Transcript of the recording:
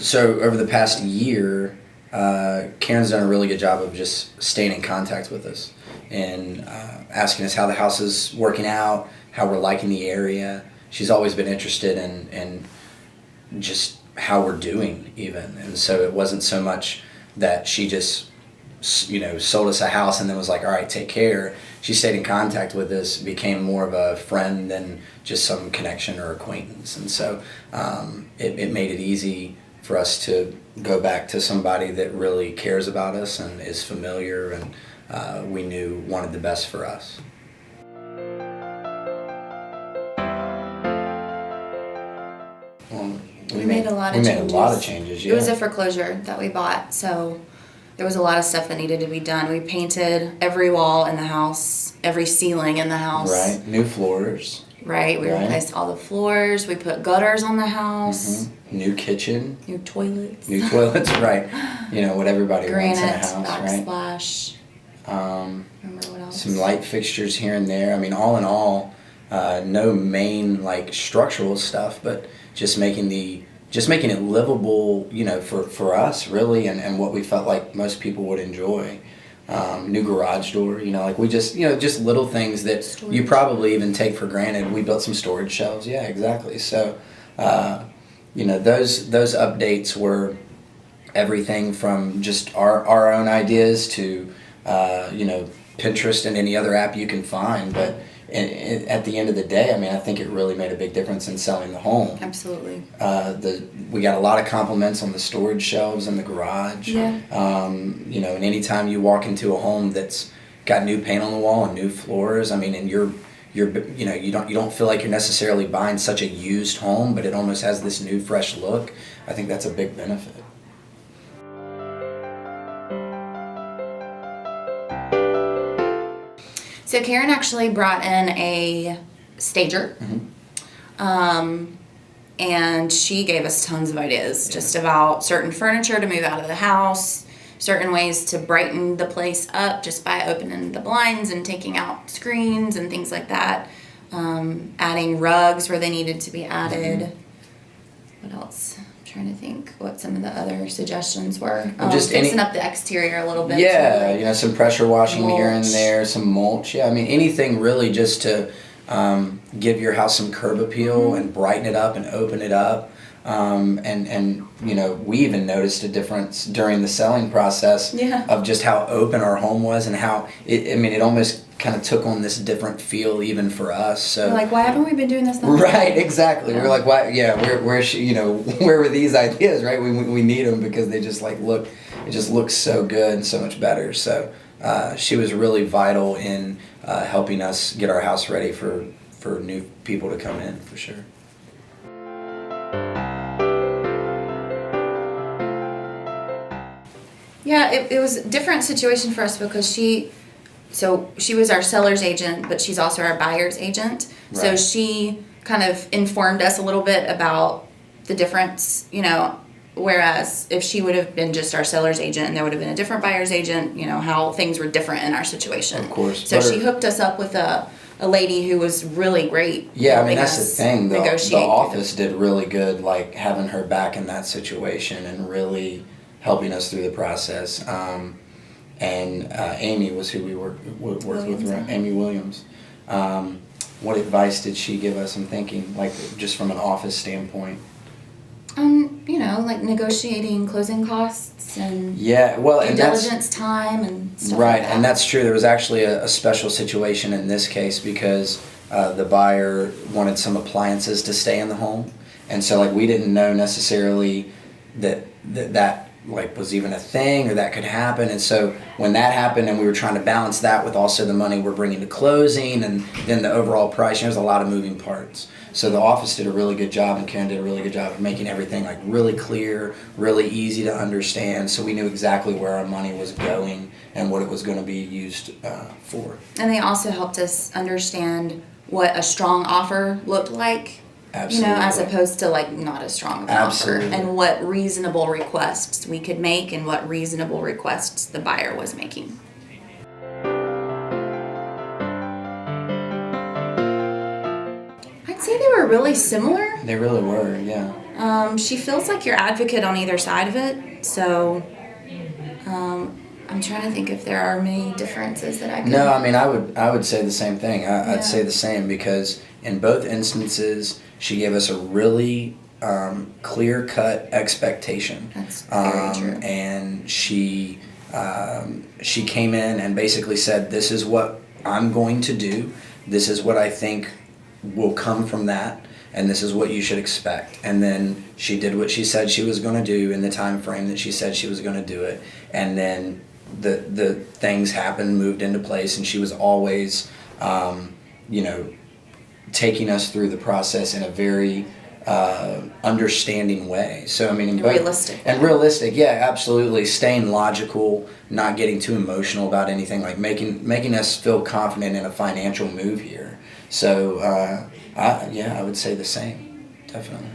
So over the past year, Karen's done a really good job of just staying in contact with us and asking us how the house is working out, how we're liking the area. She's always been interested in just how we're doing even. And so it wasn't so much that she just, sold us a house and then was like, all right, take care. She stayed in contact with us, became more of a friend than just some connection or acquaintance. And so it made it easy for us to go back to somebody that really cares about us and is familiar and we knew wanted the best for us. We made a lot of changes. Yeah. It was a foreclosure that we bought, so there was a lot of stuff that needed to be done. We painted every wall in the house, every ceiling in the house. Right. New floors. Right. We replaced all the floors. We put gutters on the house. Mm-hmm. New kitchen. New toilets. Right. What everybody wants in a house, backsplash. Right? Remember what else? Some light fixtures here and there. I mean, all in all, no main structural stuff, but just making it livable, for us really, and what we felt like most people would enjoy. New garage door, we just little things that storage. You probably even take for granted. We built some storage shelves. Yeah, exactly. So, those updates were everything from just our own ideas to, Pinterest and any other app you can find, but at the end of the day, I think it really made a big difference in selling the home. Absolutely. We got a lot of compliments on the storage shelves in the garage. Yeah. And anytime you walk into a home that's got new paint on the wall and new floors, and you don't feel like you're necessarily buying such a used home, but it almost has this new fresh look. I think that's a big benefit. So Karen actually brought in a stager, and she gave us tons of ideas just about certain furniture to move out of the house, certain ways to brighten the place up just by opening the blinds and taking out screens and things like that, adding rugs where they needed to be added. What else? Trying to think what some of the other suggestions were. Just fixing up the exterior a little bit. Yeah, some pressure washing mulch. Here and there, some mulch. Yeah, anything really just to give your house some curb appeal and brighten it up and open it up. And we even noticed a difference during the selling process of just how open our home was and how it almost kind of took on this different feel even for us. So we're like, why haven't we been doing this? Right, exactly. Yeah. We're like, why? Yeah, where were these ideas? Right, we need them because they just look. It just looks so good and so much better. So she was really vital in helping us get our house ready for new people to come in for sure. Yeah, it was a different situation for us because she was our seller's agent, but she's also our buyer's agent. Right. So she kind of informed us a little bit about the difference, whereas if she would have been just our seller's agent and there would have been a different buyer's agent, how things were different in our situation. Of course. So she hooked us up with a lady who was really great. Yeah, that's the thing. The office did really good, having her back in that situation and really helping us through the process. And Amy was who we worked with, right? Amy Williams. What advice did she give us? I'm thinking, just from an office standpoint. Negotiating closing costs and due diligence time and stuff right, like that. And that's true. There was actually a special situation in this case because the buyer wanted some appliances to stay in the home, and so we didn't know necessarily that was even a thing or that could happen. And so when that happened and we were trying to balance that with also the money we're bringing to closing and then the overall price, there's a lot of moving parts. So the office did a really good job and Karen did a really good job of making everything really clear, really easy to understand. So we knew exactly where our money was going and what it was going to be used for. And they also helped us understand what a strong offer looked like. Absolutely. As opposed to not a strong offer, and what reasonable requests we could make and what reasonable requests the buyer was making. I'd say they were really similar. They really were, yeah. She feels like your advocate on either side of it. So I'm trying to think if there are many differences that I could. No, I mean, I would say the same thing. Yeah. I'd say the same because in both instances, she gave us a really clear-cut expectation. That's very true. And she came in and basically said, "This is what I'm going to do. This is what I think will come from that, and this is what you should expect." And then she did what she said she was going to do in the time frame that she said she was going to do it, and then the things happened, moved into place, and she was always, taking us through the process in a very understanding way. So I mean, realistic. And realistic, yeah, absolutely. Staying logical, not getting too emotional about anything, like making us feel confident in a financial move here. So I would say the same, definitely.